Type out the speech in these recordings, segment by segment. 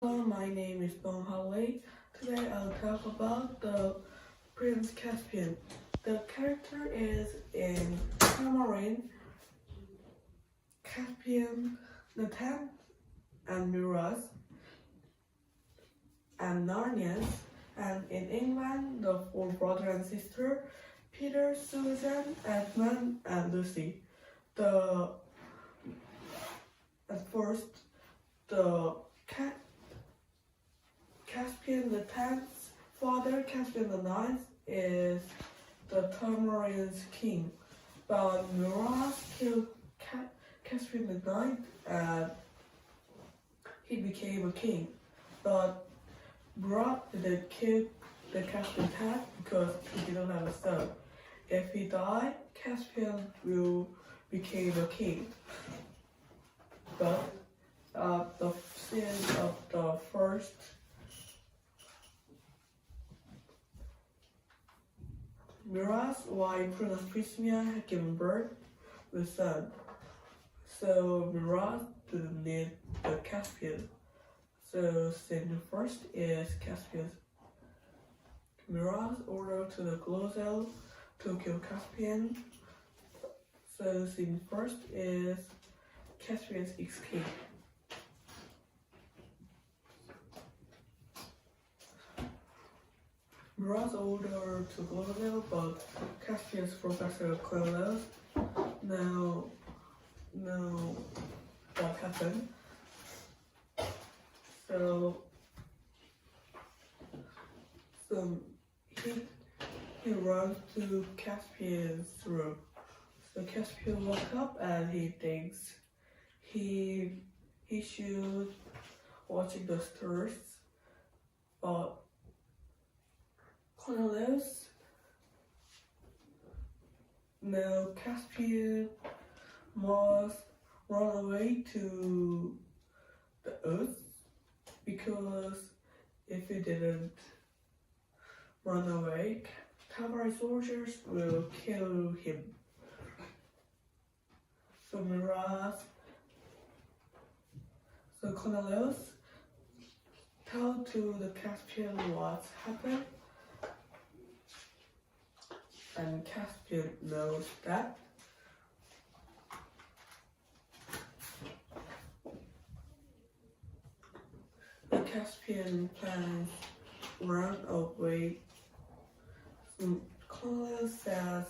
Hello, my name is I동ha의. Today I'll talk about the Prince Caspian. The character is in Tamarind, Caspian, Nathan, and Miraz, and Narnians, and in England, the four brother and sister, Peter, Susan, Edmund, and Lucy. At first, the Caspian the Tenth's father, Caspian the Ninth, is the Tamarind's king, but Miraz killed Caspian the Ninth and he became a king. But Miraz didn't kill the Caspian Tenth because he didn't have a son. If he died, Caspian will become a king. But the sin of the first Miraz, why Princess Prismia had given birth to a son. So Miraz didn't need the Caspian. So sin first is Caspian. Miraz ordered to the Glozell to kill Caspian. So sin first is Caspian's escape. Miraz ordered to Glozell, but Caspian's professor Cornelius know what happened. So he runs to Caspian's room. So Caspian woke up and he thinks he should watching the stars, but Cornelius now Caspian must run away to the earth, because if he didn't run away, cavalry soldiers will kill him. So Cornelius tell to the Caspian what's happened, and Caspian knows that. The Caspian plans run away. So Cornelius says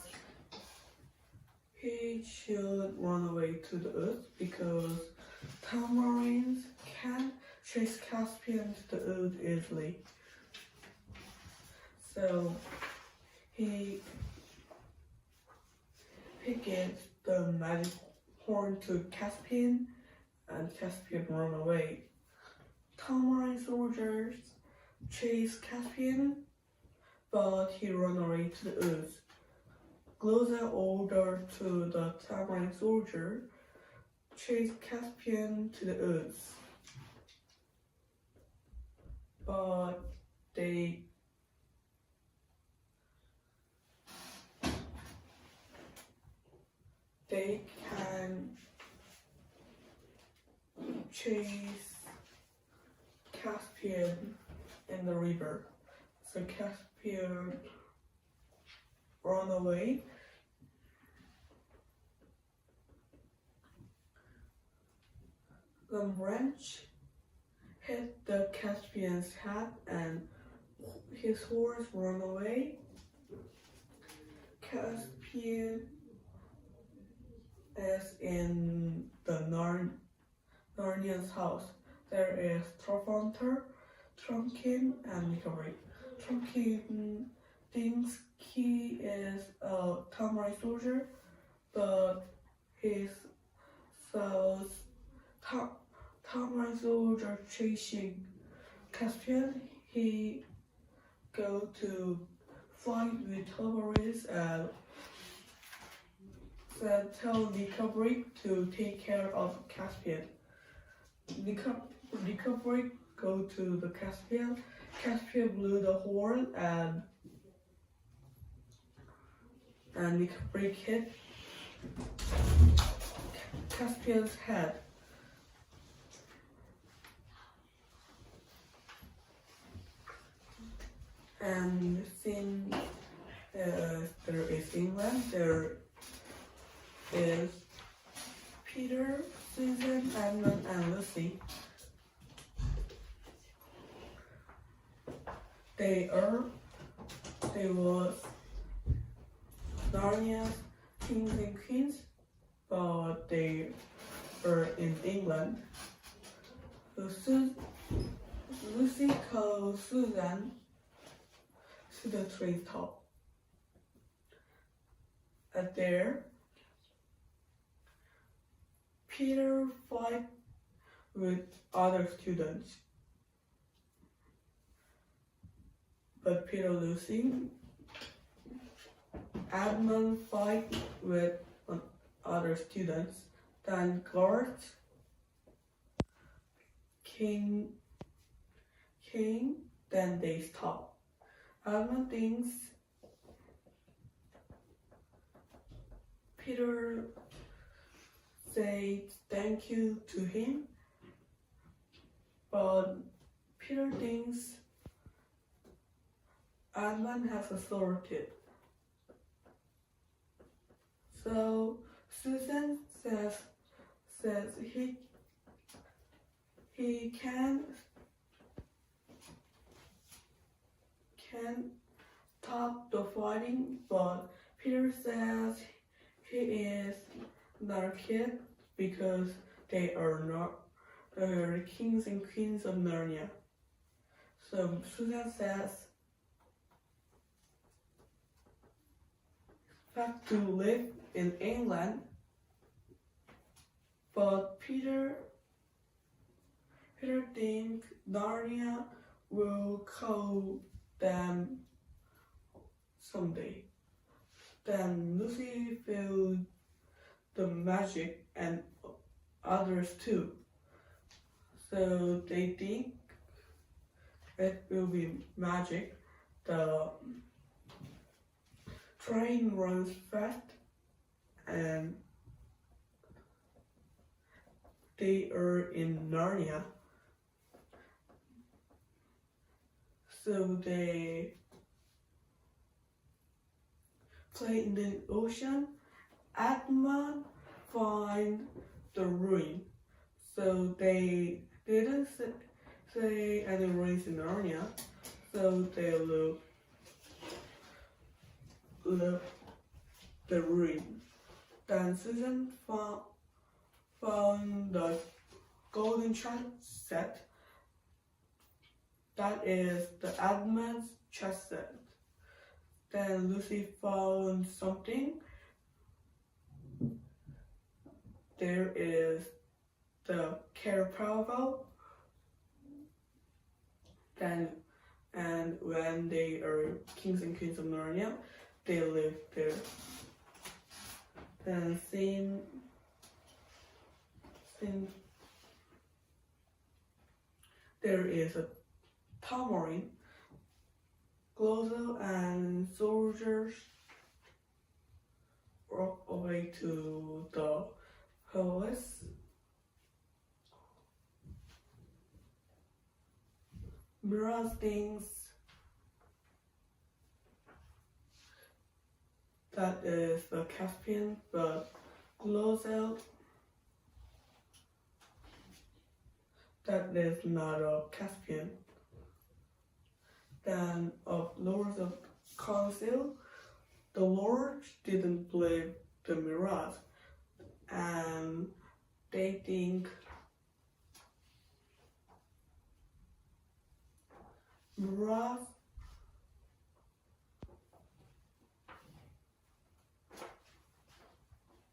he should run away to the earth because Tamarins can chase Caspian to the earth easily. So he gives the magic horn to Caspian, and Caspian run away. Tamarine soldiers chase Caspian, but he run away to the earth. Gloza ordered to the Tamarine soldier chase Caspian to the earth, but they can chase Caspian in the river. So Caspian run away. The branch hit the Caspian's head and his horse ran away. Caspian is in the Narnian's house. There is Travanter, Trunkin, and Nicory. Trunkin thinks he is a Tamarine soldier, but his Tamarine soldier chasing Caspian. He go to fight with Tamarines and tell Nicory to take care of Caspian. Nicory go to the Caspian. Caspian blew the horn and Nicory hit Caspian's head. And since there is England, there is Peter, Susan, Edmund, and Lucy. They was Narnia's kings and queens, but they are in England. So Lucy calls Susan to the treetop. And there, Peter fights with other students. But Peter losing. Edmund fight with other students. Then guards. King. Then they stop. Edmund thinks Peter said thank you to him, but Peter thinks Edmund has authority. So Susan says he can stop the fighting, but Peter says he is not a kid because they are the kings and queens of Narnia. So Susan says have to live in England, but Peter thinks Narnia will call them someday. Then Lucy feels the magic and others too. So they think it will be magic. The train runs fast and they are in Narnia. So they play in the ocean. Edmund find the ruin. So they didn't say any ruins in Narnia. So they look the ruin. Then Susan found the golden chest set. That is the Edmund's chest set. Then Lucy found something. There is the caravel. And when they are kings and queens of Narnia, they live there. Then since there is a tambourine, Glosel and soldiers walk away to the palace. Miraz thinks that is the Caspian, but Glosel that is not a Caspian. Then of Lords of Council, the Lords didn't believe the Miraz, and they think Miraz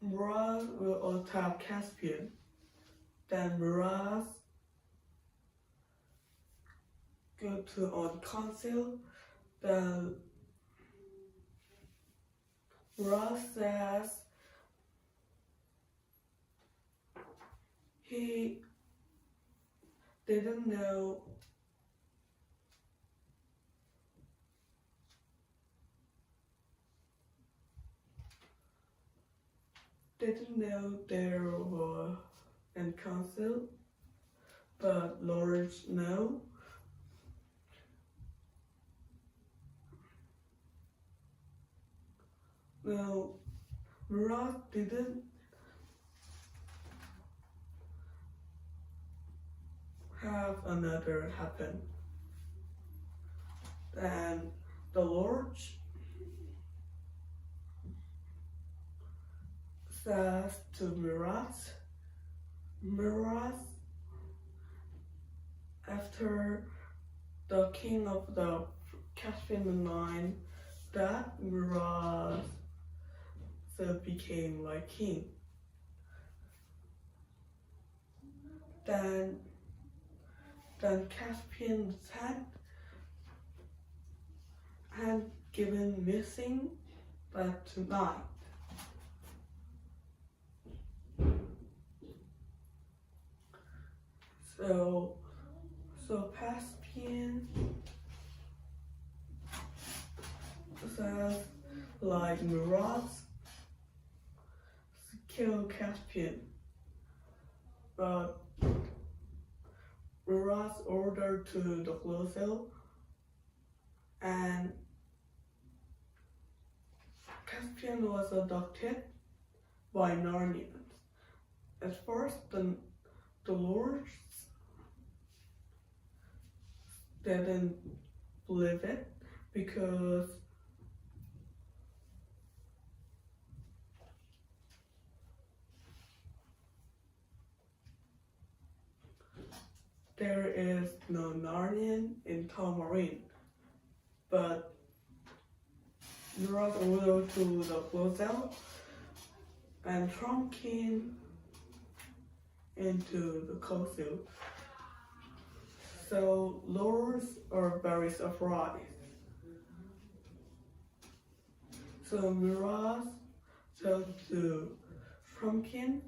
will attack Caspian. Then Miraz go to on council. Then Miraz says he didn't know there were in council, but Lords know. No, Miraz didn't have another happen. Then the Lord says to Miraz, after the king of the Caspian line, that Miraz became like king. Then Caspian had given missing that tonight. So Caspian says like Miraz kill Caspian, but Miraz ordered to the closet, and Caspian was abducted by Narnians. At first, the lords didn't believe it because there is no Narnian in Tamarine, but Miraz ordered to the closet and Trumpkin into the castle. So lords are very surprised. So Miraz tells to Trumpkin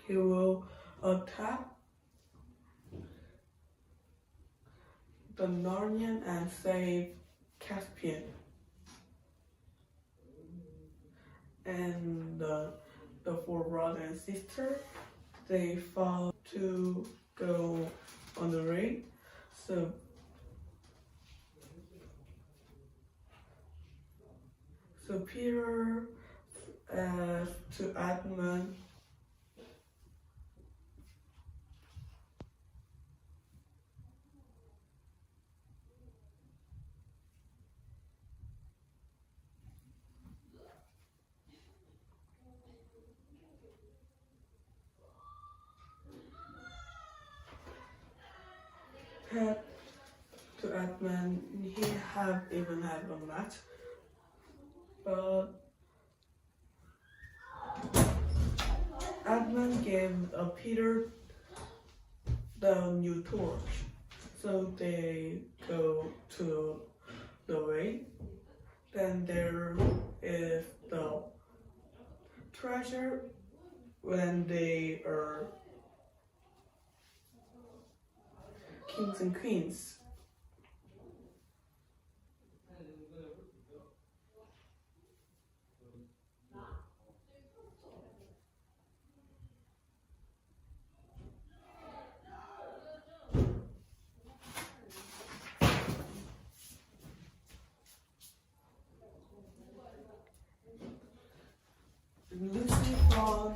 he will attack the Narnian and save Caspian. And the four brother and sister, they fought to go on the raid. So Peter to Edmund had to Edmund, he even had a match, but Edmund gave Peter the new torch, so they go to the way. Then there is the treasure when they are kings and queens. Lucy found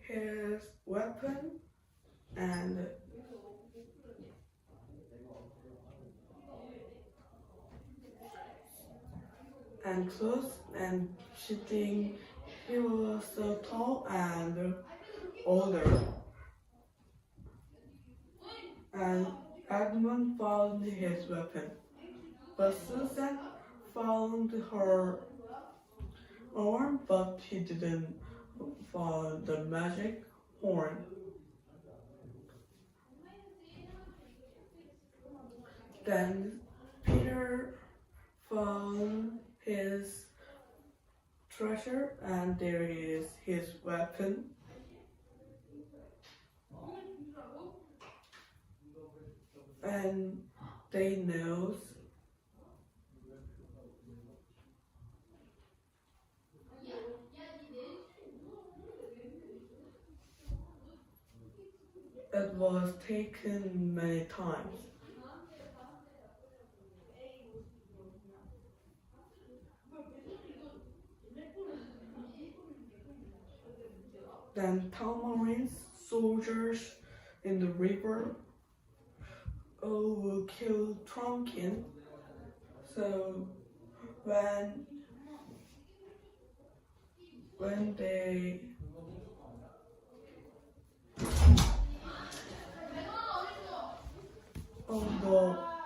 his weapon and clothes, and she thinks he was so tall and older. And Edmund found his weapon, but Susan found her arm, but he didn't find the magic horn. Then Peter found his treasure, and there is his weapon. And they knows it was taken many times. Then Tamarind soldiers in the river will kill Trumpkin. So when they the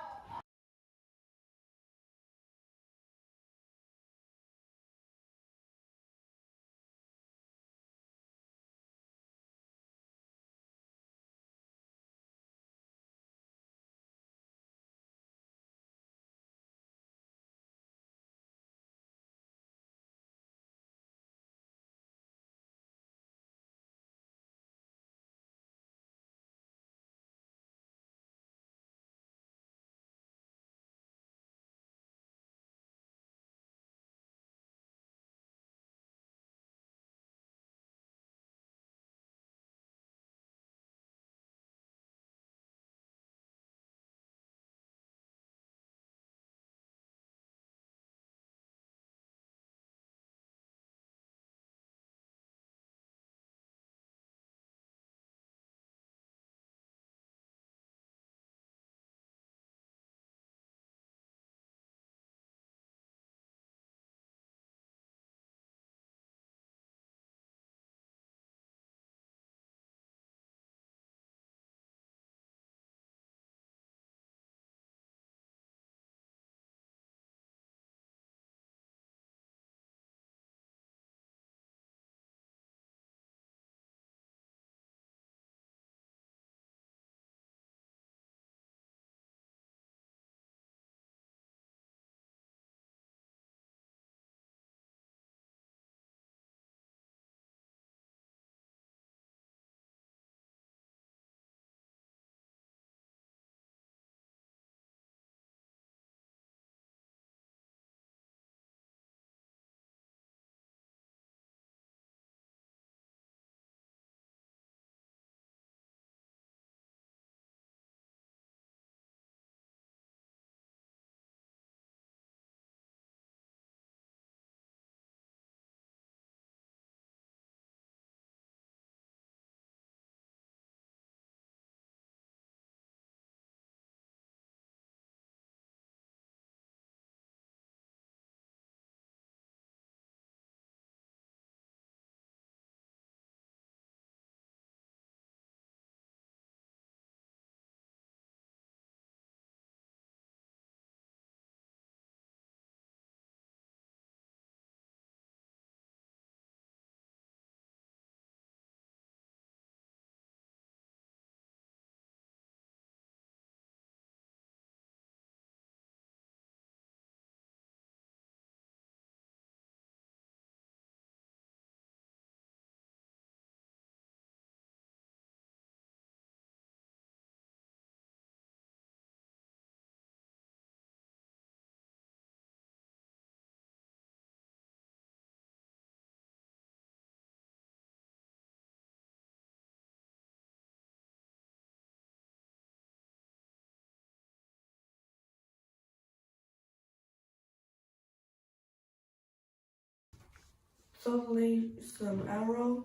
suddenly some arrow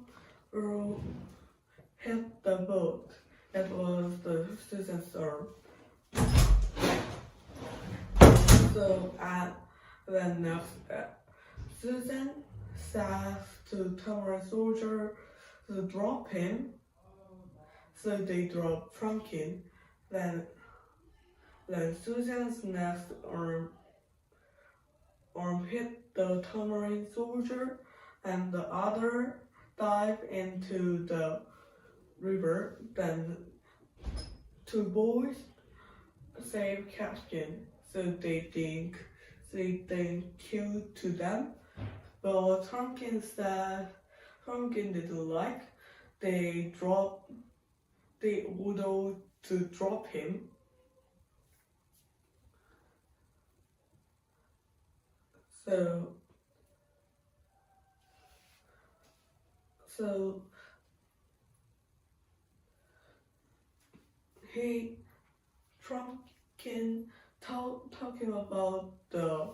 will hit the boat. It was the Susan's arm. So then Susan says to Tamara soldier to drop him. So they drop Franklin. Then Susan's next arm hit the Tamarind soldier, and the other dive into the river. Then two boys save Caspian, so they think killed to them. But Trumpkin said Trumpkin didn't like. They ordered to drop him. So Trumpkin talking about the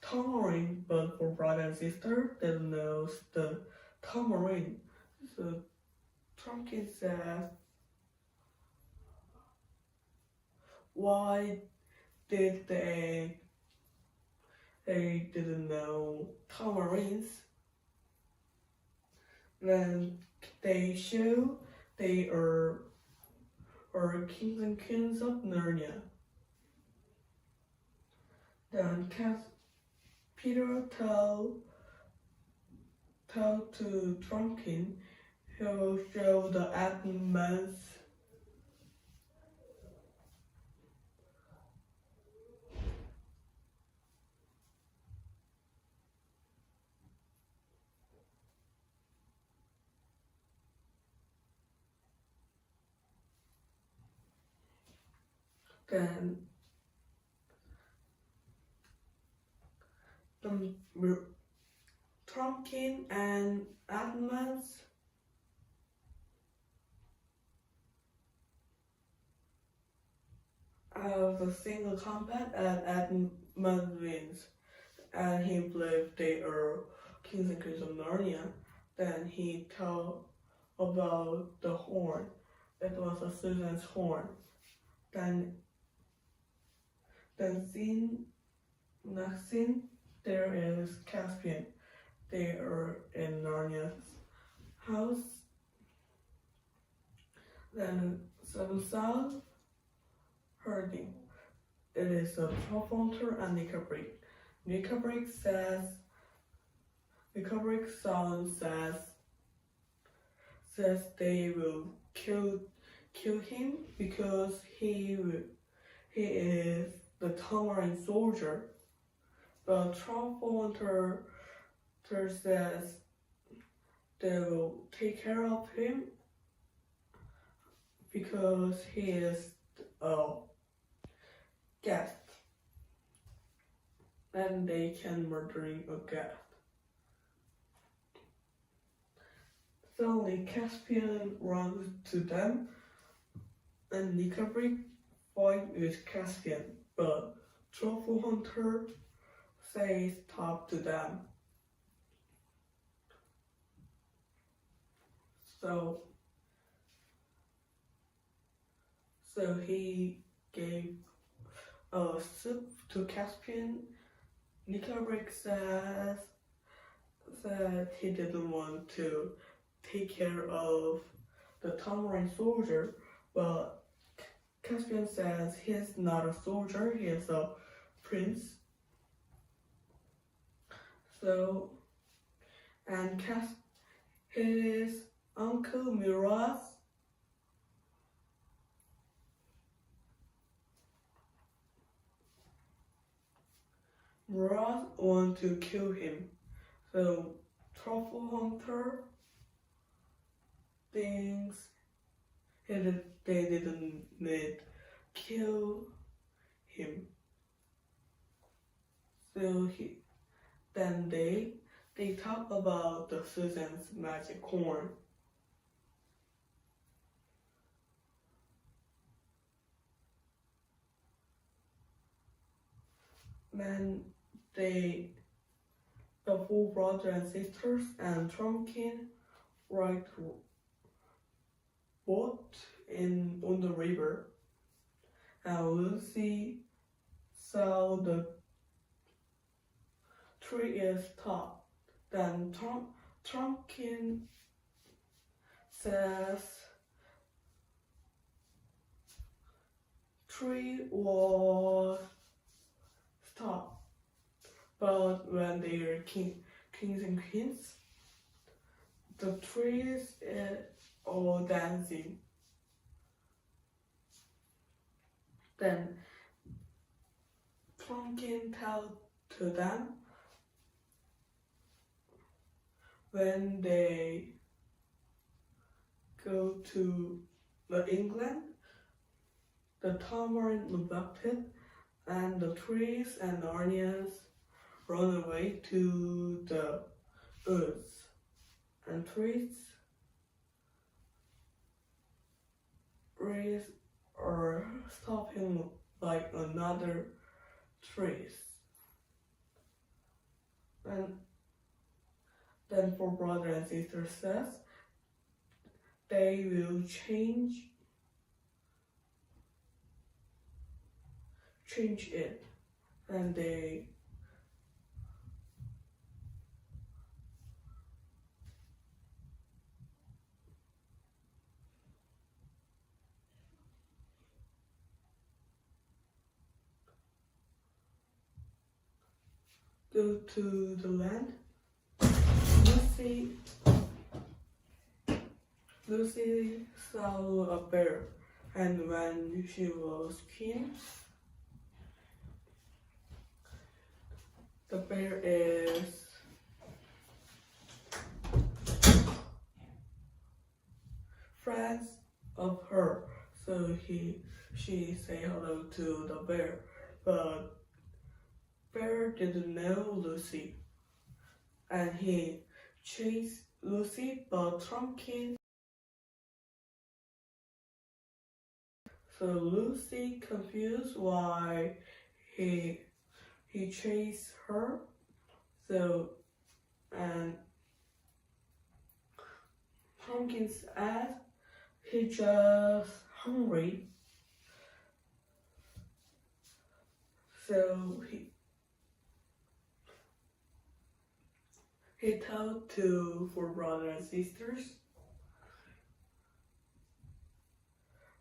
tamarind, but for brother and sister, they don't know the tamarind. So Trumpkin says, why did they didn't know tamarins? Then they show they are kings and queens of Narnia. Then Peter tell to Trumpkin he will show the animals then Trumpkin and animals have a single combat and Edmund wins. And he believed they are kings and queens of Narnia. Then he told about the horn. It was a Susan's horn. Then next scene, there is Caspian. They are in Narnia's house. Then some sound herding. It is a Trophonter and Nicabrick. Nicabrick sound says they will kill him because he is the Tamarin soldier. But Trophonter says they will take care of him because he is a guest. And they can murdering a guest. Suddenly Caspian runs to them and Nicabrick fight with Caspian, but Truffle Hunter says stop to them. So he gave a soup to Caspian. Nicabrick says that he didn't want to take care of the Tamarin soldier, but Caspian says he's not a soldier, he is a prince. So, and his uncle Miraz want to kill him. So Truffle Hunter thinks they didn't need kill him. So then they talk about the Susan's magic horn. Then the four brothers and sisters and Trumpkin ride boat on the river, and Lucy saw the tree is top. Then Trumpkin says tree was stop, but when they are kings and queens, the trees are all dancing. Then Trumpkin tells to them when they go to England, the Tamarin neglected, and the trees and Narnias run away to the woods, and trees are stopping like another trees. And then four brothers and sisters says they will change it, and they go to the land. Lucy saw a bear, and when she was queen, the bear is friends of her, so she say hello to the bear, but bear didn't know Lucy, and he chased Lucy, but Trumpkin. So Lucy confused why he chased her. So and Pumpkin said he just hungry. So he told to four brothers and sisters.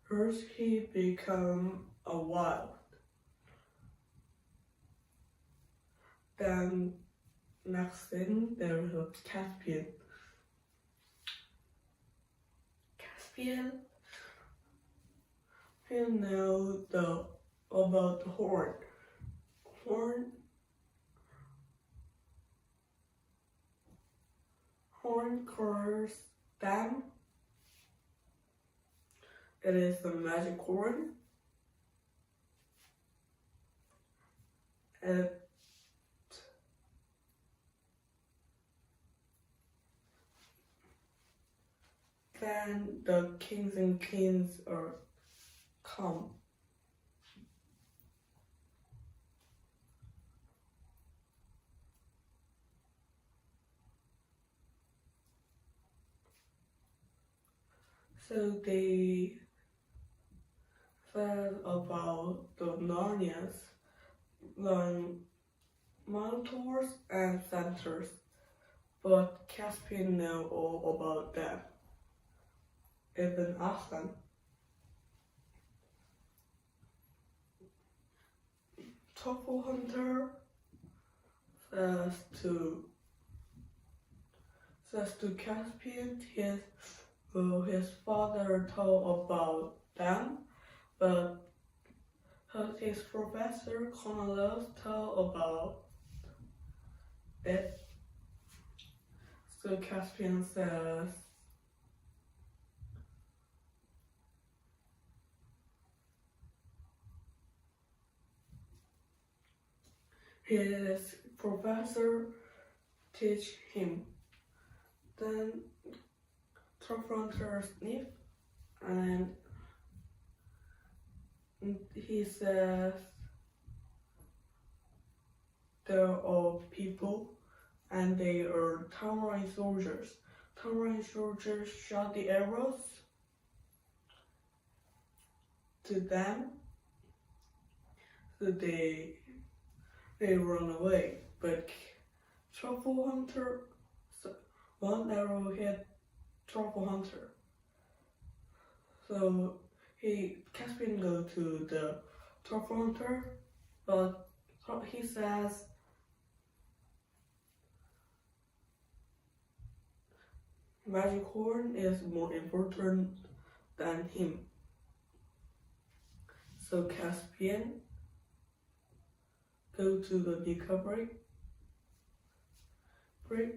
First, he become a wild. Then, next thing, there was a Caspian. Caspian, he know about the horn. Horn cures them. It is the magic horn. Then the kings and queens are come. So they said about the Narnias, the Minotaurs and Centaurs, but Caspian know all about them. Even Aslan. Truffle Hunter says to Caspian his father told about them, but his professor Cornelius told about it. So Caspian says his professor teach him. Then Truffle Hunter sniff and he says there are people and they are Tamarin soldiers. Tamarin soldiers shot the arrows to them, so they run away. But Truffle Hunter, one arrow hit Truffle Hunter. So Caspian go to the Truffle Hunter, but he says magic horn is more important than him. So Caspian go to the discovery break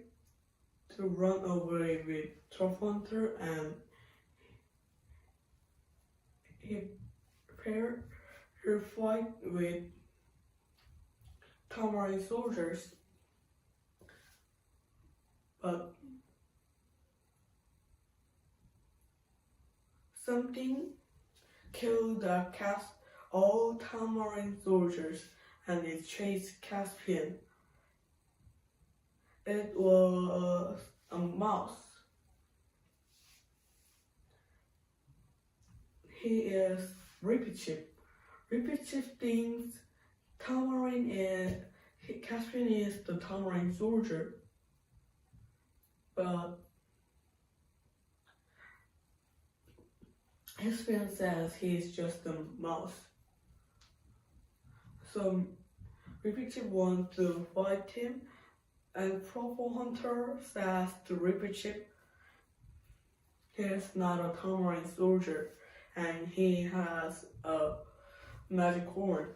to run away with Truffle Hunter, and he prepared to fight with Tamarin soldiers, but something killed all Tamarin soldiers and it chased Caspian. It was a mouse. he is Repeat thinks Caspian is the Tamarin soldier, but Caspian says he's just a mouse. So Repeat wants to fight him, and Purple Hunter says to Repeat he's not a Tamarin soldier, and he has a magic horn.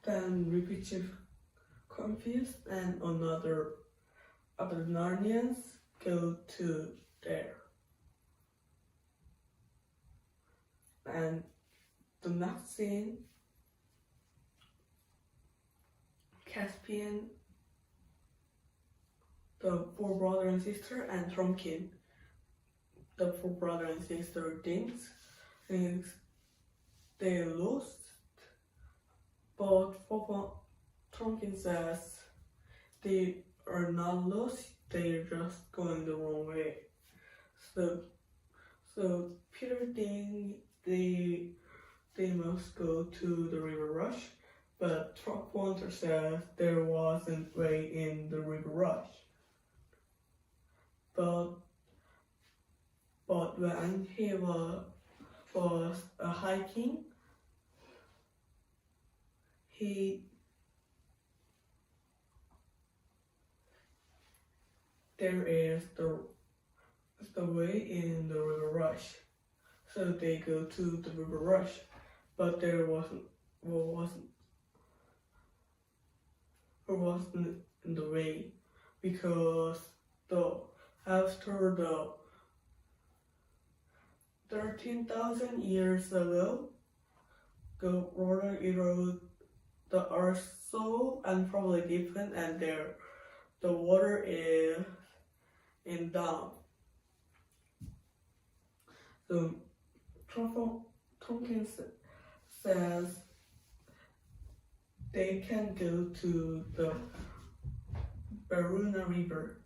Then Repeat confused, and other Narnians go to there. And the next scene, Caspian, the four brother and sister, and Trumpkin, the four brother and sister thinks they lost, but Trumpkin says they are not lost, they're just going the wrong way. So Peter thinks they must go to the River Rush, but Truck Hunter says there wasn't way in the River Rush. But when he was hiking, there is the way in the River Rush. So they go to the River Rush, but there wasn't in the way, because after the 13,000 years ago, the water eroded the Earth's soul and probably deepened, and the water is in down. So Tompkins says they can go to the Baruna River.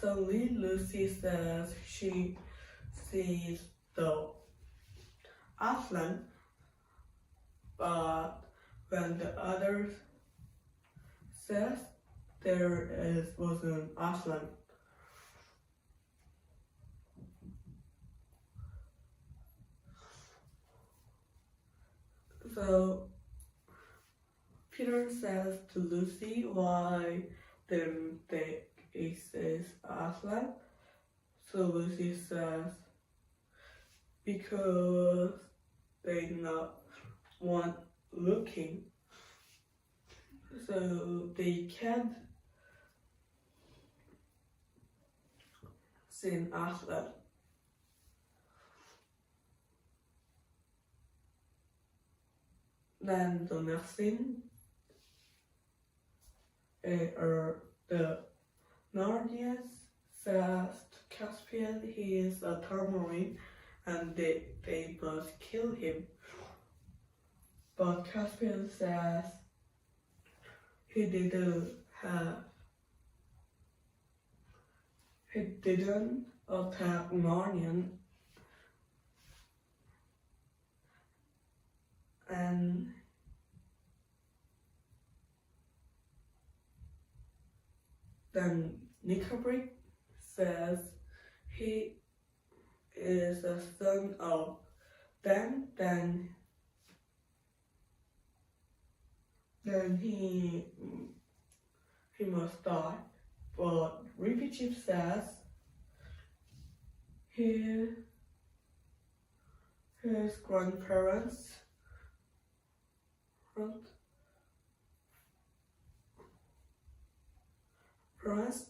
Suddenly Lucy says she sees the Aslan, but when the others says there was an Aslan. So Peter says to Lucy why they think it says Aslan. So Lucy says because they not want looking, so they can't see Aslan. Then the next scene, the Narnians says to Caspian he is a Tamarin and they must kill him. But Caspian says he didn't attack Narnian, and then Nickelbrick says he is a son of Dan, then he must die. But Repeat Chief says his grandparents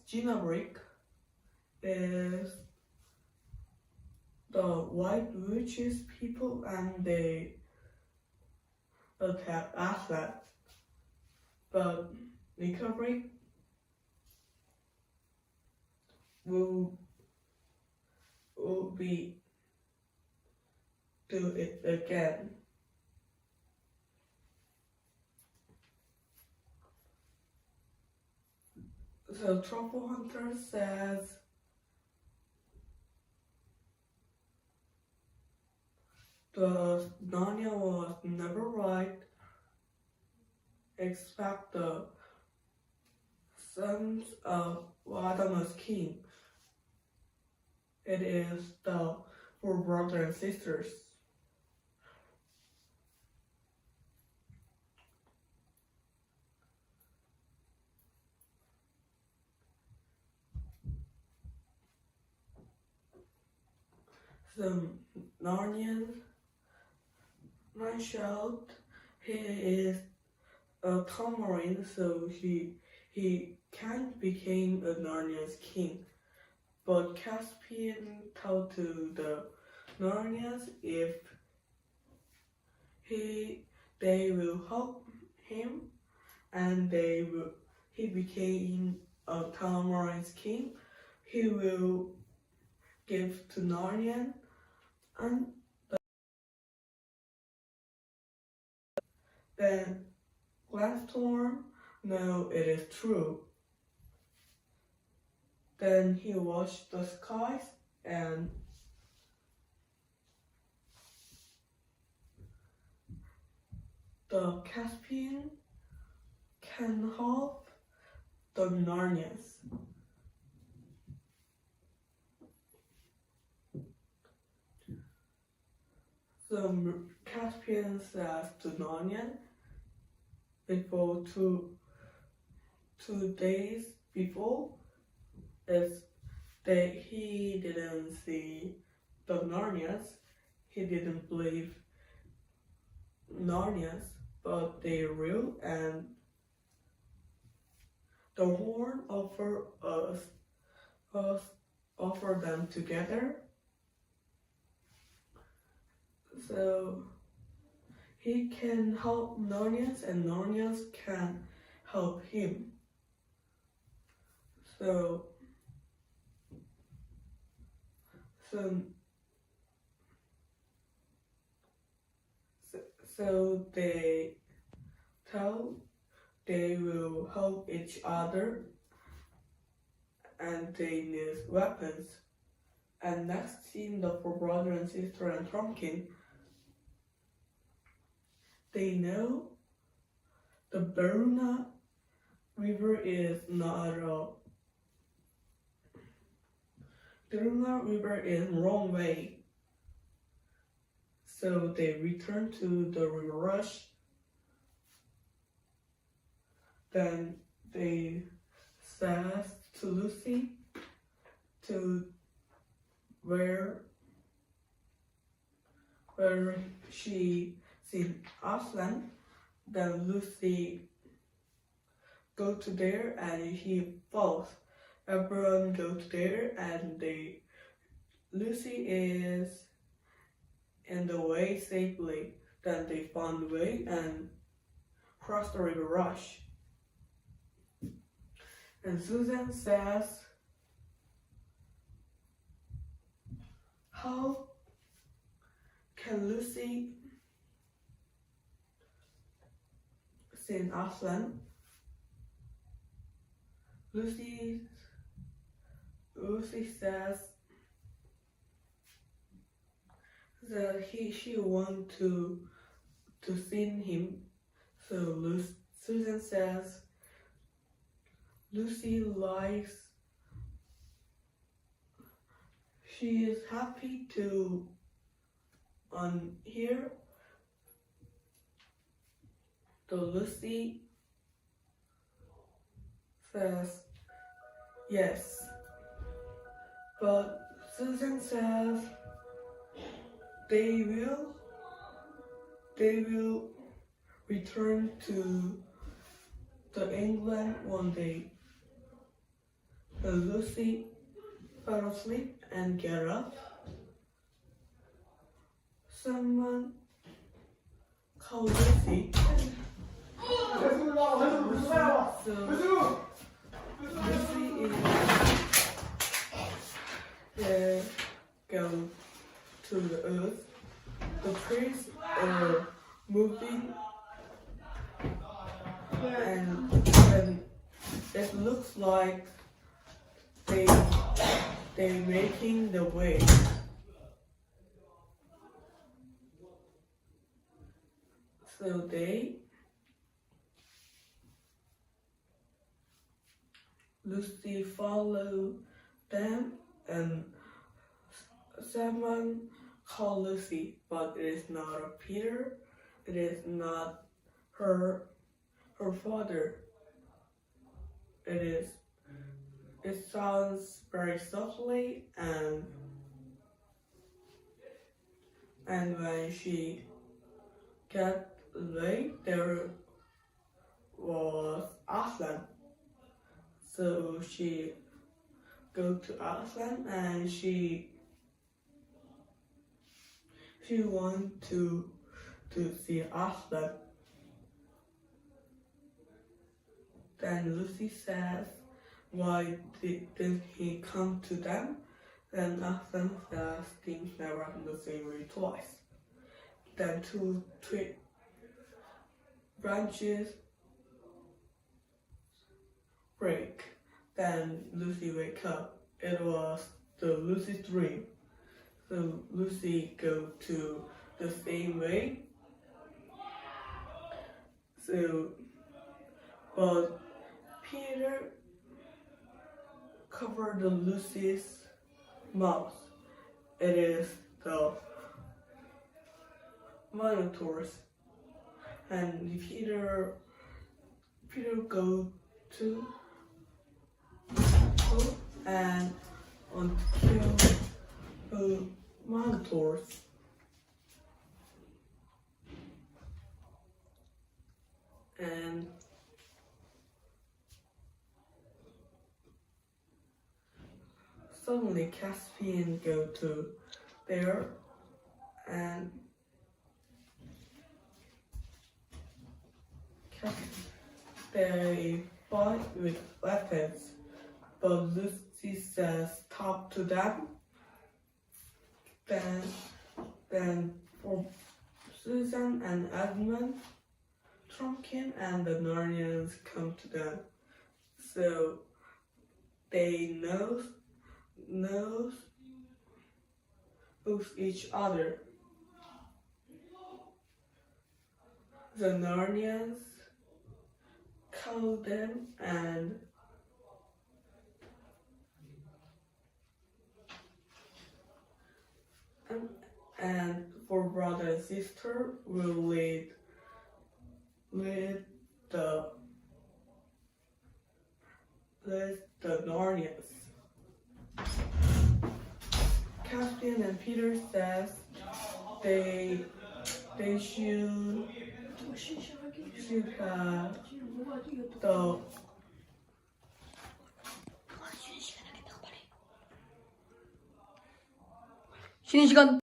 Gina Brick is the white witches people, and they attack Aslan. But Nickelbrick will be do it again. So Truffle Hunter says the Narnia was never right, except the sons of Adam's king. It is the 4 brothers and sisters. The Narnian child, he is a tamarind, so he can't become a Narnia's king. But Caspian told to the Narnians if they will help him and he became a tamarind's king, he will give to Narnian and then Glastorm, no, it is true. Then he watched the skies and the Caspian can help the Narnians. The Caspian says to Narnian before two days before, that he didn't see the Narnians, he didn't believe Narnians, but they are real, and the horn offer them together. So he can help Narnians and Narnians can help him. So they tell they will help each other and they need weapons. And next scene, the 4 brothers and sisters and Trumpkin, they know the Beruna River is not a Beruna River is wrong way. So they return to the river rush. Then they says to Lucy to where she seen Aslan. Then Lucy go to there and he falls. Everyone go to there and Lucy is in the way safely. Then they found the way and cross the river rush. And Susan says, how can Lucy see Aslan? Lucy says that she want to see him. So Susan says Lucy likes. She is happy to hear. So Lucy says yes, but Susan says they will return to England one day. So Lucy fell asleep and get up. Someone called Lucy. So Lucy is go to the earth the trees are moving, and it looks like they're making the way. So Lucy followed them, and someone called Lucy, but it is not a Peter. It is not her father. It sounds very softly, and when she got away, there was Aslan. So she go to Aslan, and she want to see Aslan. Then Lucy says, why didn't he come to them? Then Aslan says, things never happen the same way twice. Then two tree branches break. Then Lucy wake up. It was Lucy's dream. So Lucy go to the same way. So, but Peter covered Lucy's mouth. It is the Minotaurs, and Peter go to and kill the Minotaurs. And suddenly Caspian go to there, and they fight with weapons, but Lucy says stop to them. Then for Susan and Edmund, Trumpkin and the Narnians come to them. So they knows each other. The Narnians call them, and for brother and sister will lead the Narnians. Caspian and Peter says they should have the 쉬는 시간.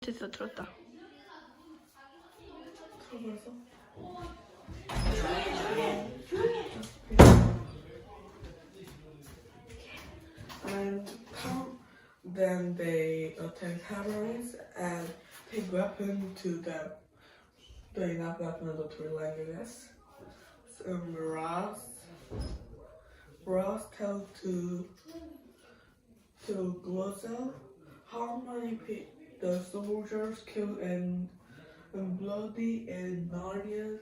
됐어, 들었다. 들어봐서. And then they attack terrorists and take weapons to them. They not weapons of the three languages. So Ross tells to Glozel how many the soldiers killed and bloody in Narnia.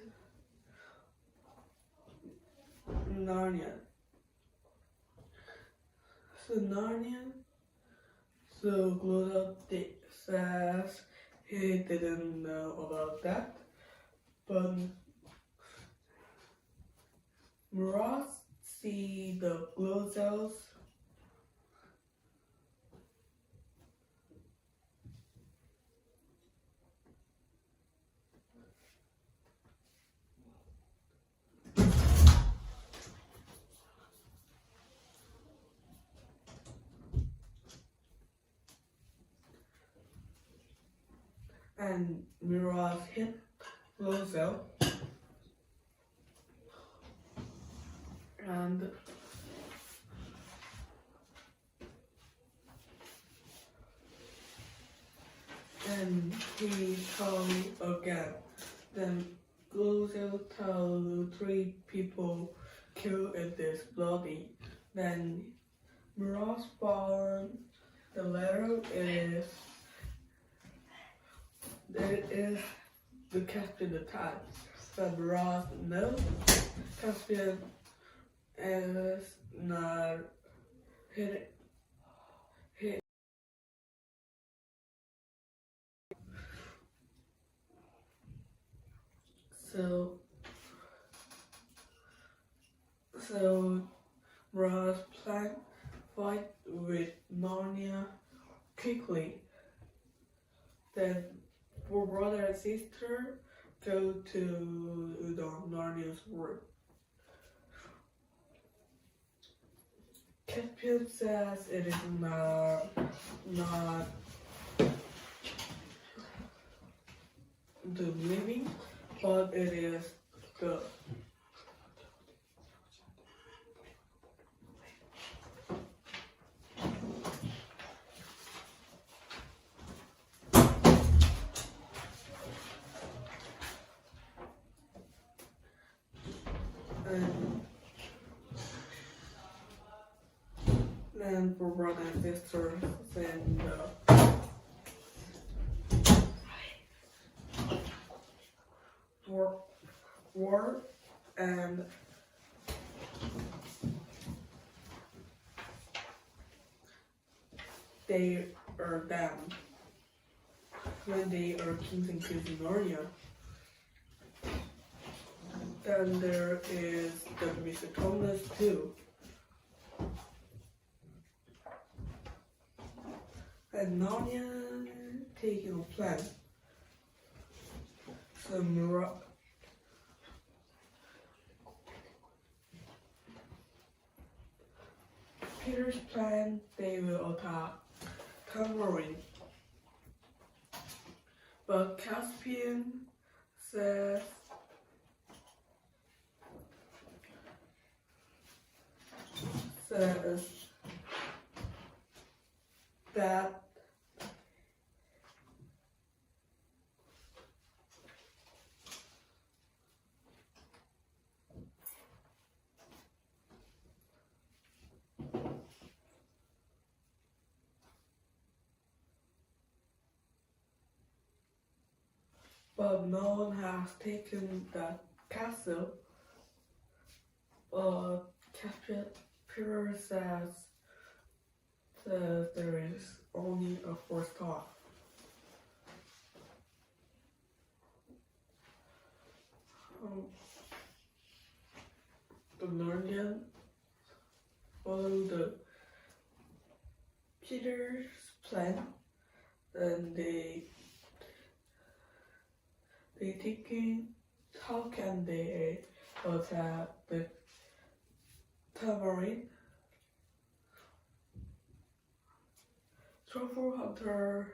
So Glozel says he didn't know about that, but Ross see the Glozels and Miraz hit Glozel and he told again. Then Glozel told 3 people killed in this bloody. Then Miraz found the letter is the Caspian attack. But Miraz knows Caspian is not hit. So Ross plan fight with Narnia quickly. Then for brother and sister go to Narnia's room. Caspian says it is not the living, but it is the and for brother and sister then war and they are down when they are kings and queens in Narnia. Then there is the Mr. Thomas too. And Narnia taking a plan. So Peter's plan, they will attack Tambourine. But Caspian says that but no one has taken that castle. Peter says that there is only a 4 star. The Narnian follow the Peter's plan, and they thinking how can they attack the Tambourine. Truffle Hunter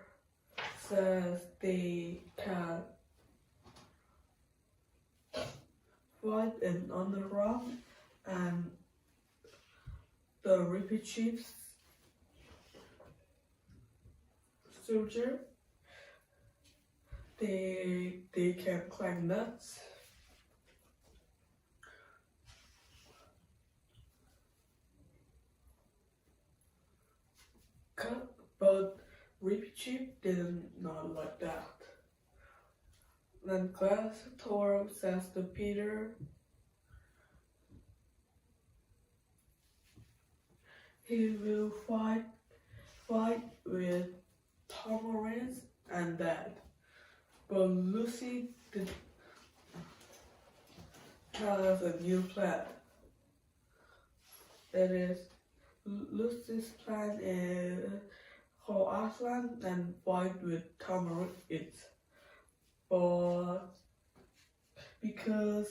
says they can fight and on the run, and the repeat chief's soldier, they can climb nuts. But repeat chief did not like that. Then Glass Thor says to Peter, he will fight with Tamarins and Dad. But Lucy has a new plan. That is, Lucy's plan is for Aslan and fight with Tamarins. But because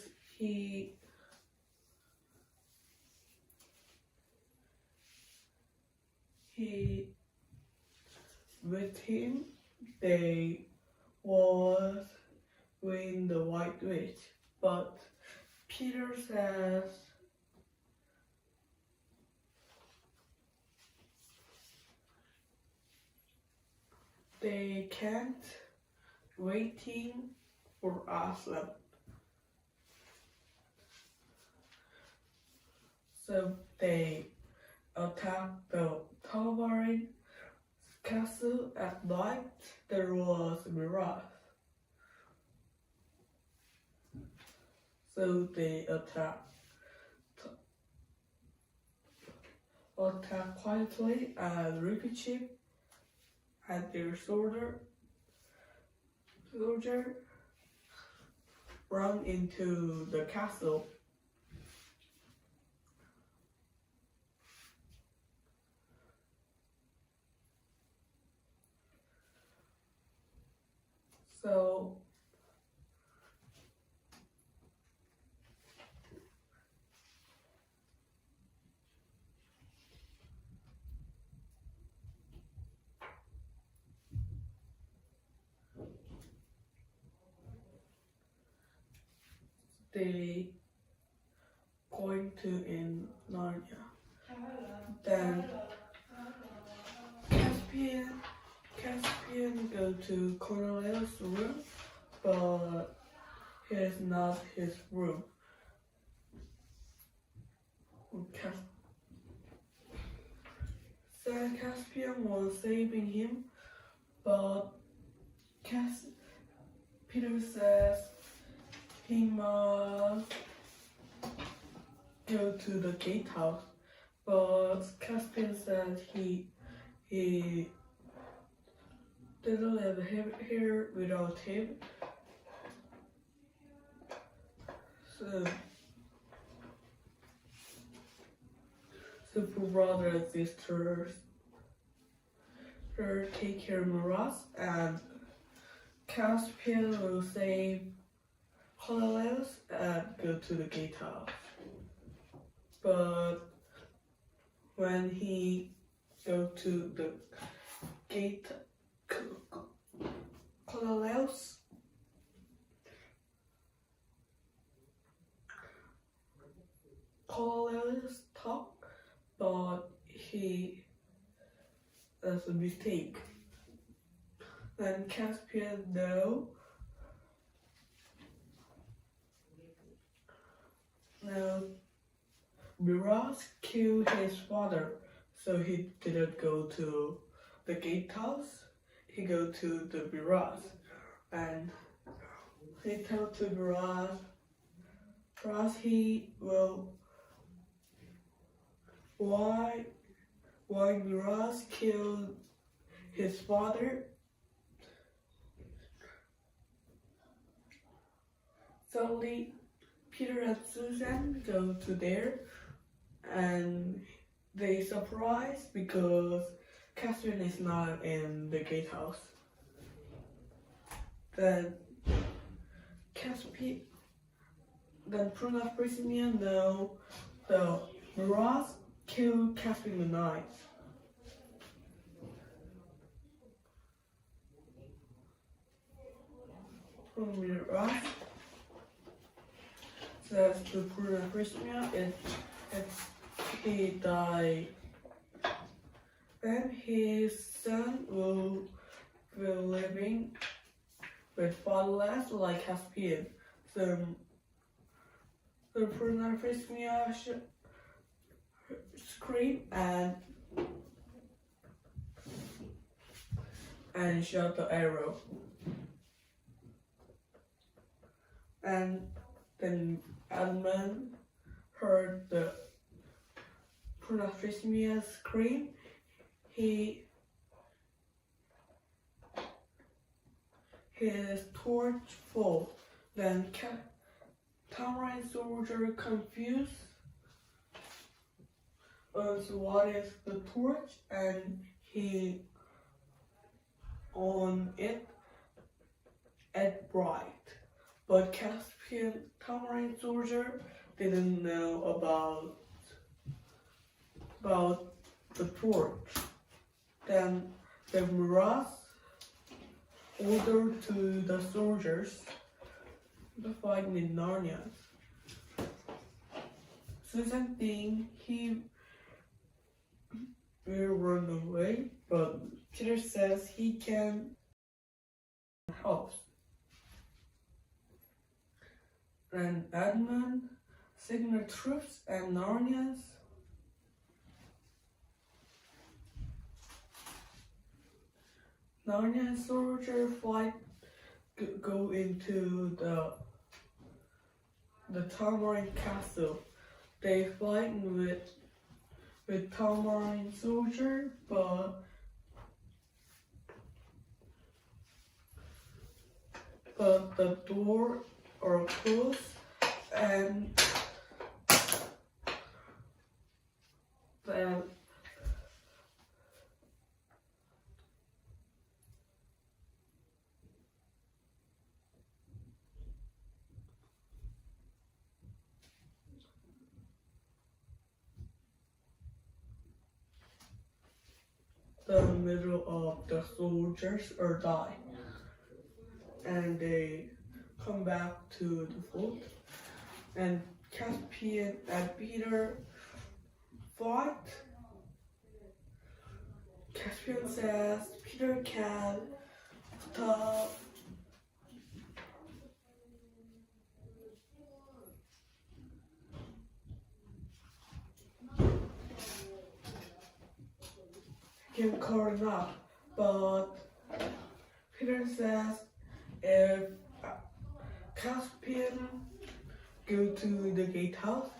with him, they was win the White Witch. But Peter says they can't waiting for Aslan. So they attack the Tavarin castle at night. There was a mirage. So they attack quietly, and repeat chief and their soldier run into the castle. So they going to in Narnia. Then Caspian go to Cornelius' room, but here's not his room. Caspian was saving him, but Peter says he must go to the gatehouse, but Caspian said he didn't live here without him. So brother and sisters take care of Miraz, and Caspian will save Cornelius and go to the gatehouse. But when he go to the gate, Cornelius talk, but that's a mistake. Then Caspian no. Miraz killed his father, so he didn't go to the gatehouse. He go to the Miraz, and he told to Miraz he will why Miraz killed his father. Suddenly, Peter and Susan go to there, and they surprised because Catherine is not in the gatehouse. Then Pruna Priscilla know the Miraz killed Catherine the Ninth. Miraz says to Prince Christmas he died. Then his son will be living with fatherless like Caspian. So the Prince Christmas screamed and shot the arrow. And then Edmund heard the Prince Christmas scream. His torch fell. Then Tamarind soldier confused as what is the torch, and he on it at bright. But Caspian Tamarind soldier didn't know about the torch. Then the Miraz ordered to the soldiers to fight in Narnia. Susan thinks he will run away, but Peter says he can help. And Edmund signaled troops and Narnians. Narnian soldier go into the Tamarind castle. They fight with Tamarind soldier, but the door are closed and the middle of the soldiers are dying, and they come back to the fort, and Caspian and Peter fight. Caspian says Peter can stop him calling up, but Peter says if Caspian go to the gatehouse,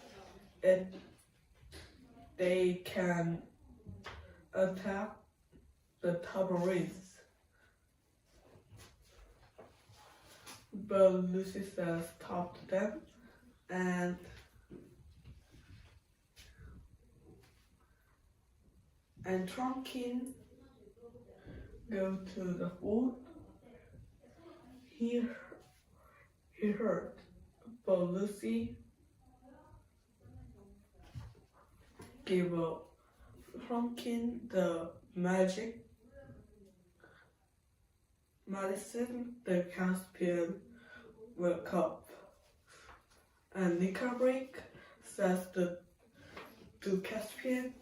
they can attack the Tabaris. But Lucy says stop them, and Trumpkin go to the fort. He heard, but Lucy gave Trumpkin the medicine the Caspian woke up. And Nickelbreak says to Caspian,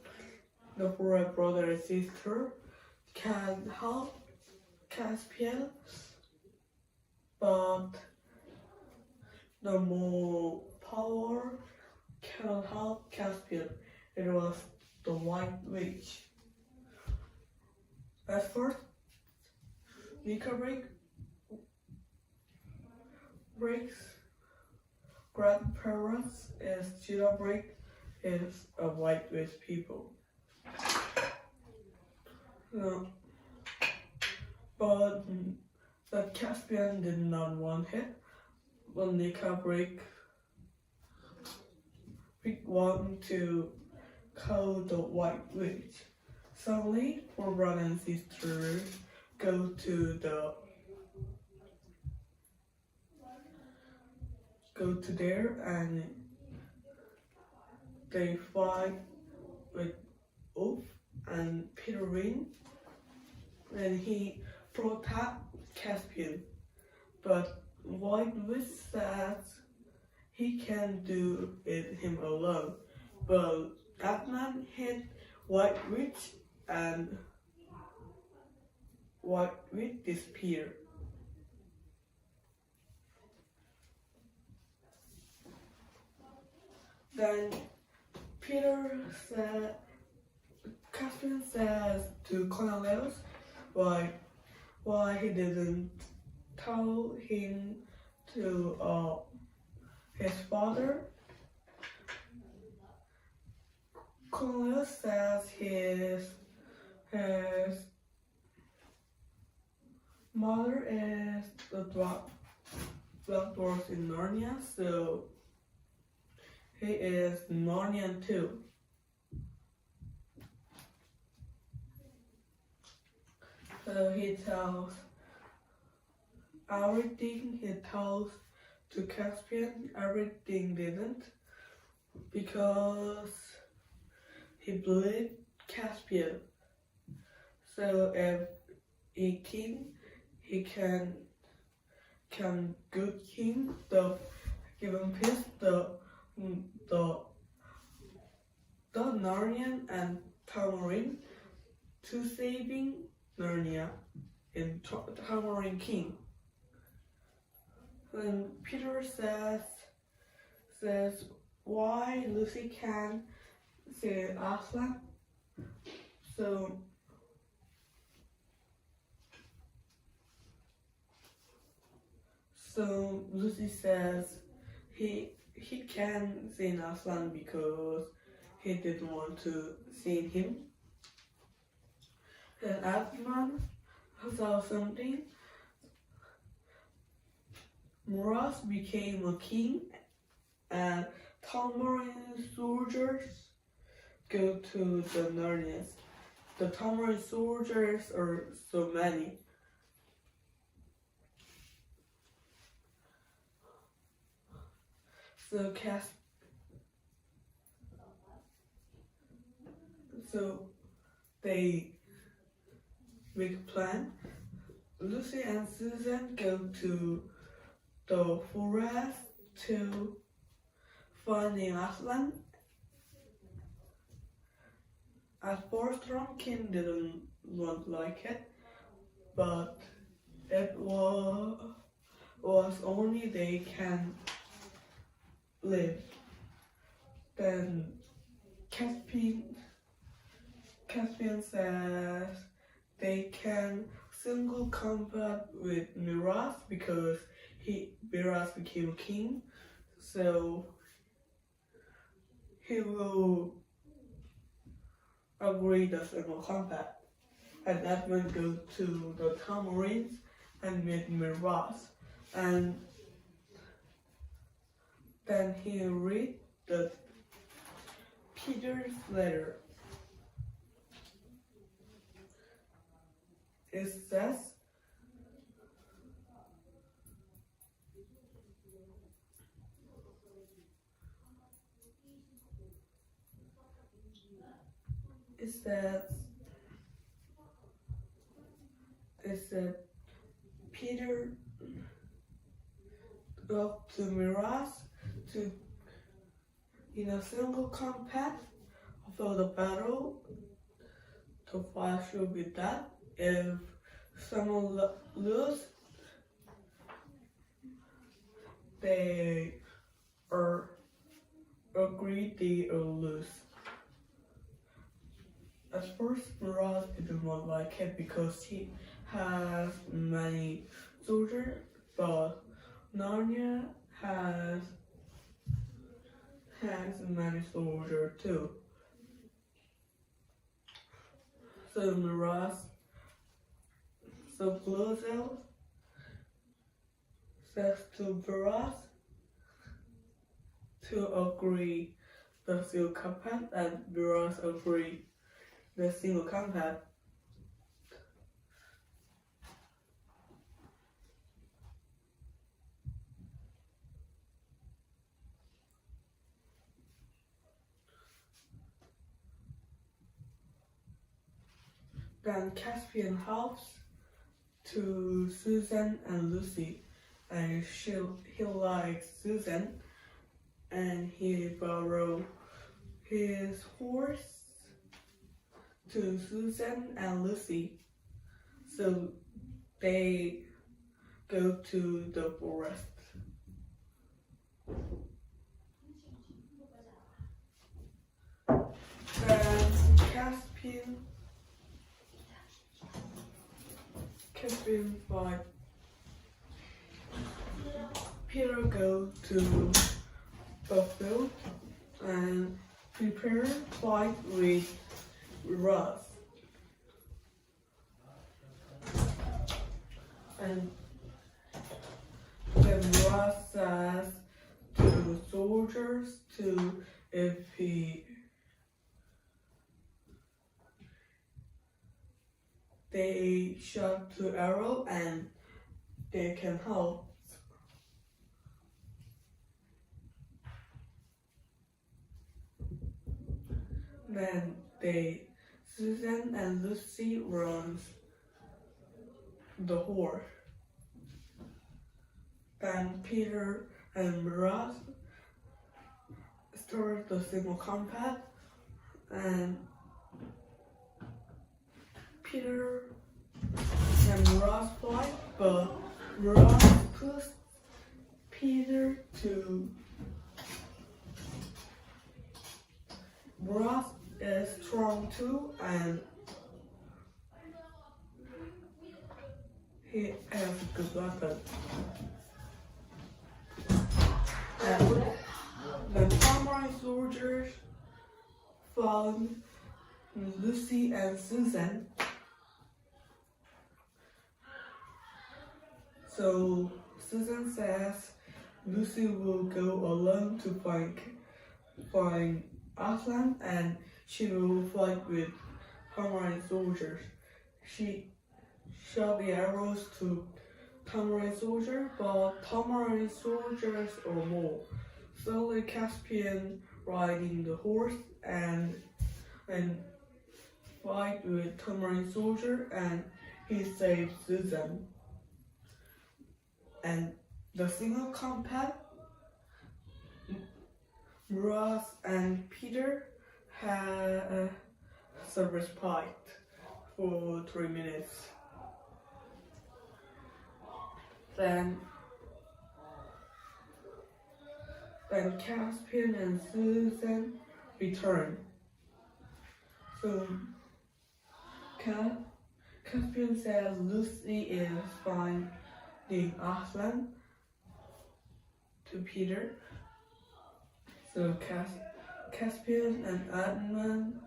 the four brother and sister can help Caspian, but the more power cannot help Caspian. It was the White Witch. At first, Nickelbreak's grandparents is Jailbreak is a White Witch people. But the Caspian did not want it. But Nickelbreak wanted to call the White Witch. Suddenly, four brothers and sisters go to there, and they fight with Wolf and Peter Ring, and he protect Caspian, but White Witch says he can do it him alone, but Batman hit White Witch and White Witch disappeared. Then Peter said, Catherine says to Cornelius why he didn't tell him to his father. Cornelius says his mother is the Black Dwarf in Narnia, so he is Narnian too. So he tells everything he tells to Caspian, everything didn't, because he believed Caspian. So if he king, he can good king, the give him peace, the Narnian and Tamarind to saving Narnia in Tamarind King. Then Peter says why Lucy can say Aslan. So Lucy says he can see Aslan because he didn't want to see him. Then Aslan saw something. Muraz became a king, and Tamarind soldiers go to the Narnians. The Tamarind soldiers are so many. So they make a plan. Lucy and Susan go to the forest to find Aslan. At first, King didn't want like it, but it was only they can live. Then Caspian says they can single combat with Miraz because Miraz became king, so he will agree the single combat. And Edmund goes to the Tamarinds and meet Miraz, and then he read the Peter's letter. It says, Peter go to Miraz to in a single combat for the battle to fight should be that. If someone lose, they are agreed they will lose. At first, Miraz didn't want like it because he has many soldiers, but Narnia has many soldiers too. So Miraz, so Glozell says to Miraz to agree the single combat, and Miraz agree the single combat. Then Caspian helps to Susan and Lucy, and he likes Susan, and he borrowed his horse to Susan and Lucy. So they go to the forest. Then Caspian fight. Peter go to the field and prepare fight with Ross. And then Ross says to the soldiers if they shot the arrow and they can help. Then Susan and Lucy runs the horse. Then Peter and Ross start the single combat, and Peter and Ross fight, but Ross pushes Peter to. Ross is strong too, and he has a good weapon. And the samurai soldiers found Lucy and Susan. So Susan says Lucy will go alone to find Aslan, and she will fight with samurai soldiers. She shot the arrows to samurai soldiers, but samurai soldiers are more. Slowly Caspian riding the horse and fight with samurai soldier, and he saves Susan. And the single combat, Ross and Peter had a service fight for 3 minutes. Then Caspian and Susan return. So Caspian says Lucy is finding Aslan to Peter. So Caspian and Adnan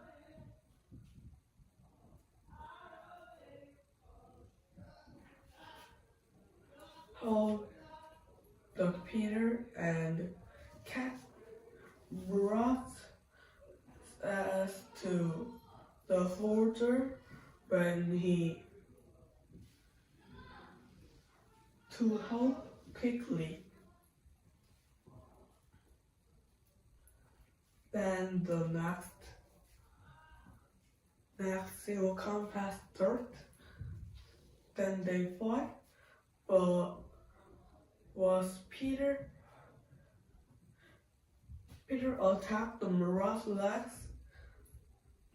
hold Dr. Peter, and Ross says to the soldier when he to help quickly. Then the next single combat starts. Then they fight, but was Peter attacked the Mirage legs.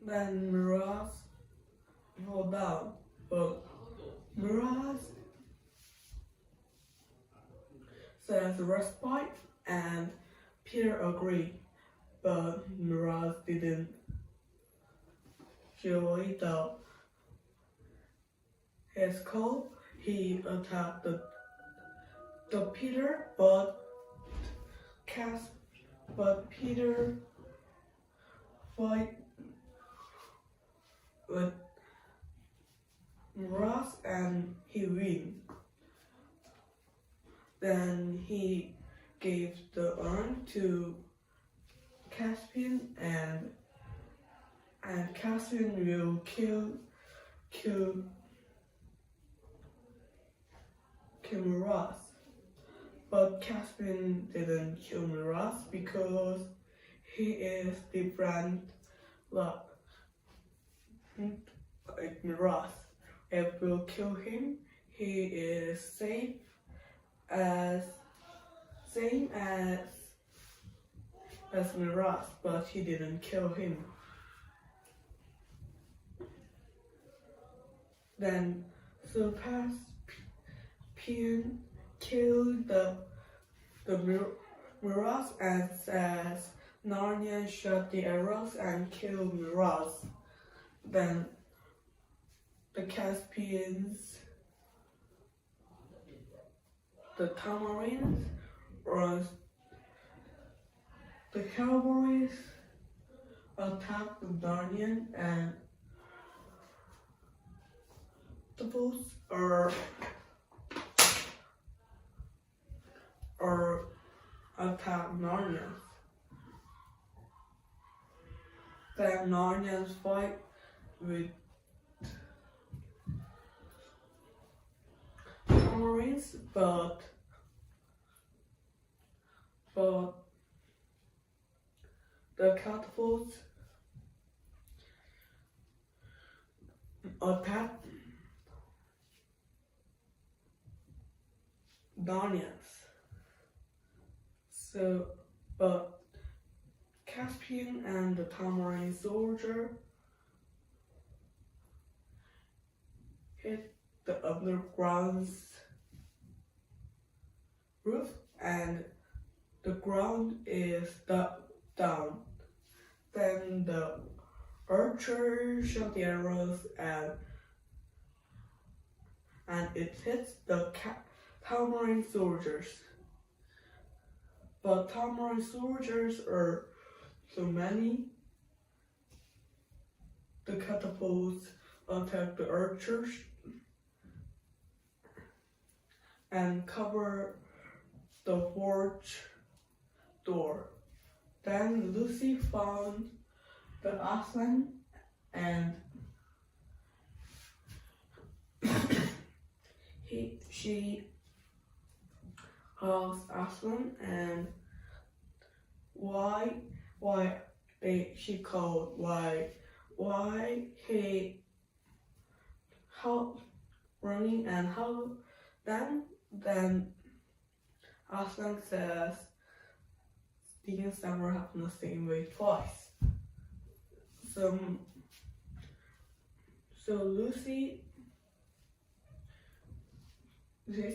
Then Mirage fell down, but Mirage says respite, and Peter agreed, but Mirage didn't show it out. His call, he attacked the Peter, but Peter fight with Ross and he win. Then he gave the urn to Caspian, and Caspian will kill Ross. But Caspian didn't kill Ross because he is different like Ross. If we'll kill him, he is safe as same as Miraz, but he didn't kill him. Then Caspian killed the Miraz and says Narnia shot the arrows and killed Miraz. Then the Caspians, the Tamarins, or the cavalries attacked the Narnian, and the boats are attack Narnians. Then Narnians fight with Tamarins, but the catapults attack Narnians. So, but Caspian and the Tamarin soldier hit the underground's roof, and the ground is down. Then the archer shot the arrows, and it hits the Tamarin soldiers. But Tamarin soldiers are so many, the catapults attack the archers and cover the forge door. Then Lucy found the Aslan, and she asked Aslan and she called why he helped running and how then Aslan says things never happen the same way twice. So Lucy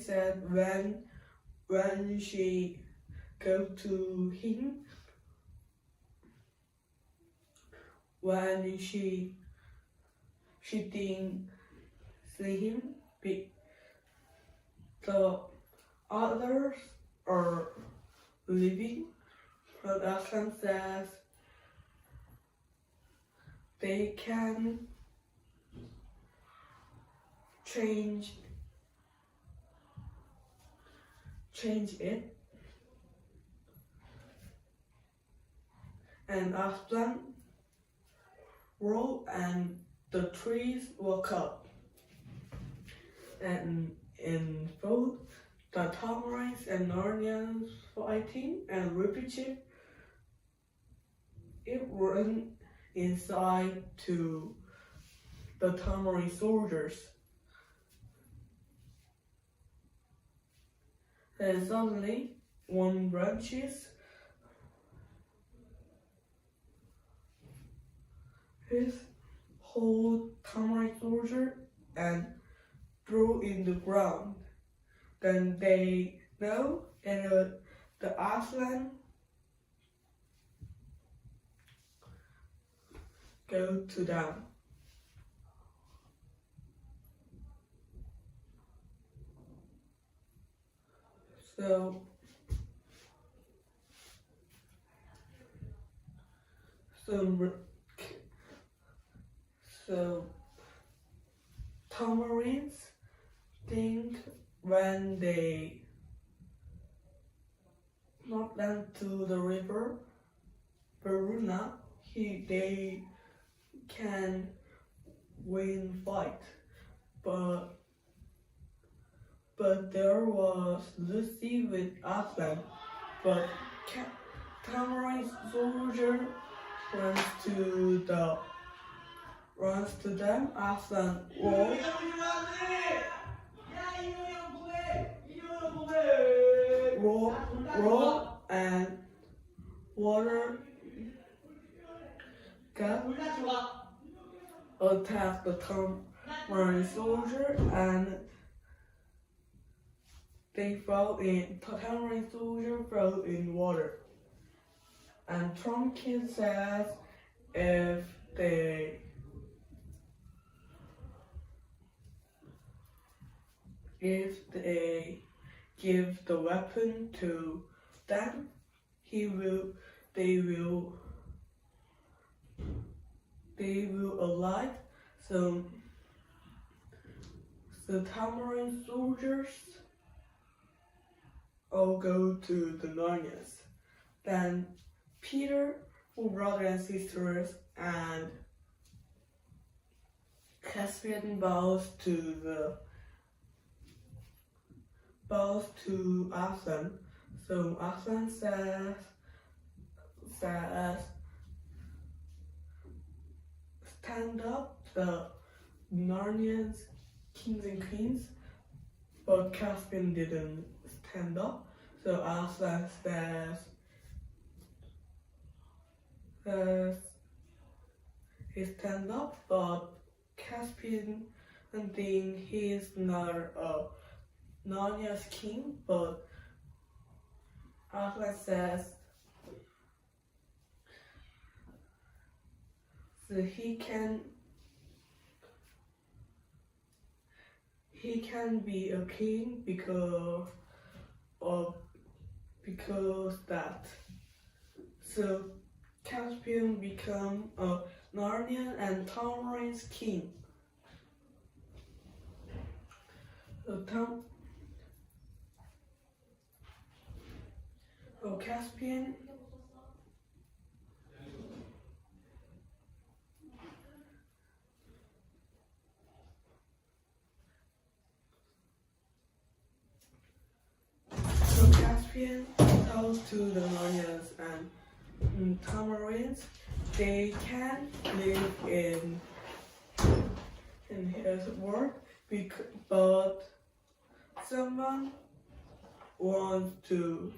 said when she go to him, when she didn't see him, the others are leaving, but Aslan says they can change it, and Aslan rolled and the trees woke up, and in both the Tamarins and Narnians fighting and repeating, it ran inside to the Tamarin soldiers. And suddenly, one branches his whole Tamarin soldier and threw in the ground. Then they know, and the Aslan go to them. So Tamarins think when they knock them to the river Veruna, they can win fight, but there was Lucy with Aslan, but Tamarin soldier runs to them. Aslan rolls raw and water got attacked the Tamarind soldier and the Tamarind soldier fell in water. And Trumpkin says if they give the weapon to them, they will alive. So the Tamarind soldiers all go to the Narnias. Then Peter, four brothers and sisters, and Caspian bows to Aslan. So Aslan says stand up, the Narnians, kings and queens, but Caspian didn't stand up. So Aslan says he stand up, but Caspian think he's not Narnia's king, but Aslan says so he can be a king because that. So Caspian become a Narnian and Tamarind's king. So Caspian tells to the Narnians and Tamarinds they can live in his world, but someone wants to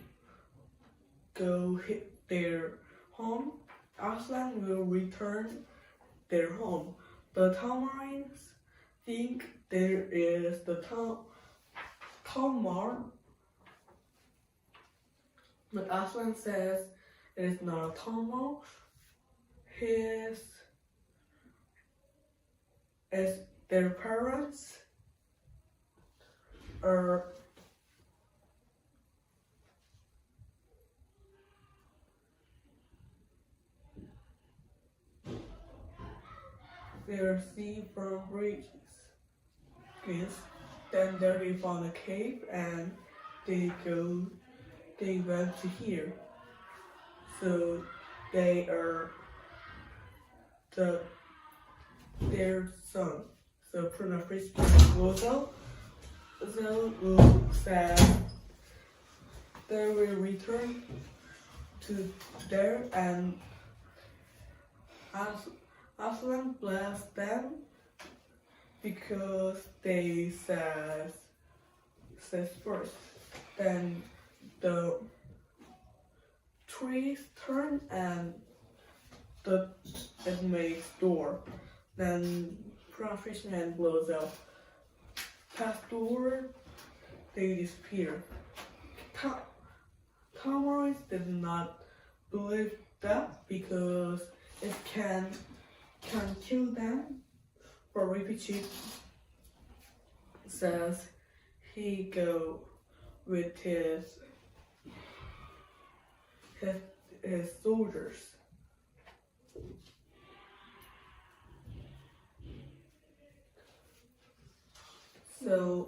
go hit their home. Aslan will return their home. The Tamarinds think there is the Tamar. But Aslan says it is not a Tamar. Their parents are sea from bridges. Then they found a cave and they went to here. So they are their son. So Prince Rosa said they will return to there, and Aslan blessed them because they says first. Then the trees turn and it makes door. Then Fisherman blows up. Past door, they disappear. Tamarind did not believe that because it can kill them. But Ripichi says he go with his soldiers. So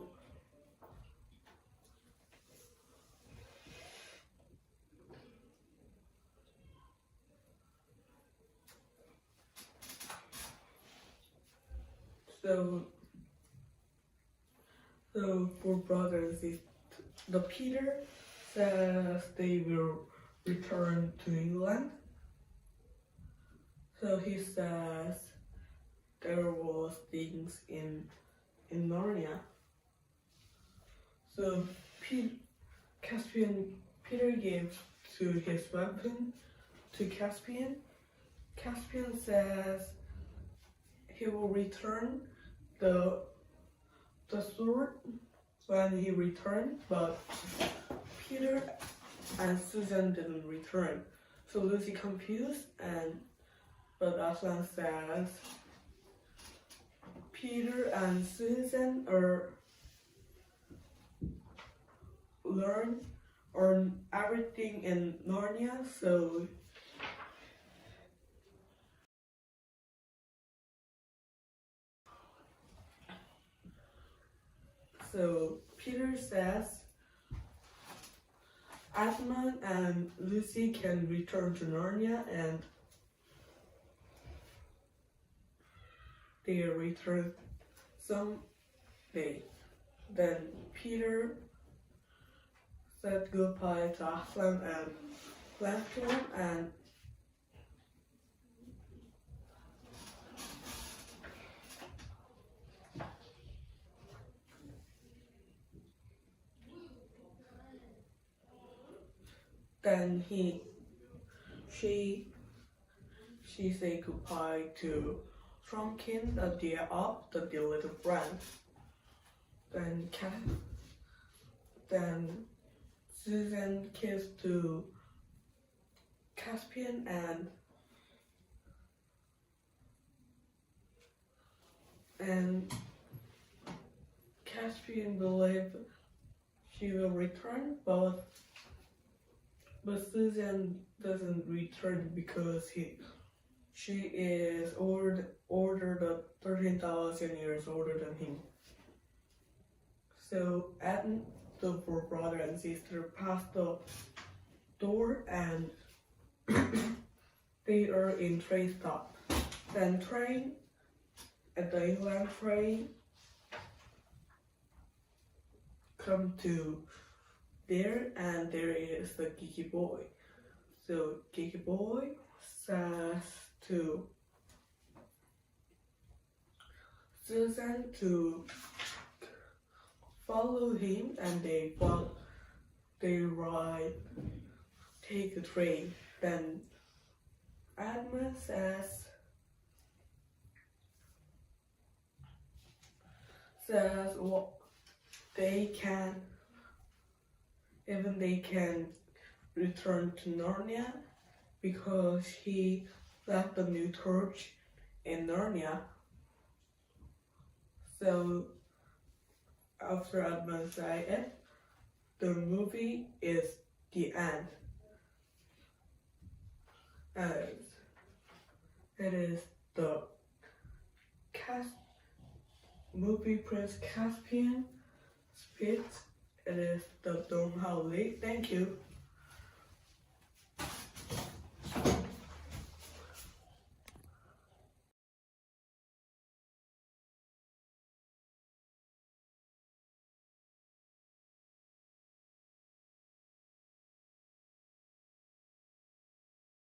four brothers, the Peter says they will return to England. So he says there was things in Narnia. So Peter gives to his weapon to Caspian. Caspian says he will return the sword when he returned, but Peter and Susan didn't return. So Lucy confused, but Aslan says Peter and Susan learn everything in Narnia, so Peter says Edmund and Lucy can return to Narnia, and they return someday. Then Peter said goodbye to Aslan and left him, and then she said goodbye to Trumpkin, the dear up, the dear little friend. Then Susan kissed to Caspian, and Caspian believed she will return, but Susan doesn't return because she is older 13,000 years older than him. So Adam, the four brother and sister, passed the door, and they are in train stop. Then at the England train come to there, and there is the geeky boy. So geeky boy says to Susan to follow him, and they take the train. Then Edmund says well, they can return to Narnia because he left the new torch in Narnia. So after Edmund said it, the movie is the end. It is the movie Prince Caspian speech. It is the I동ha의. Thank you.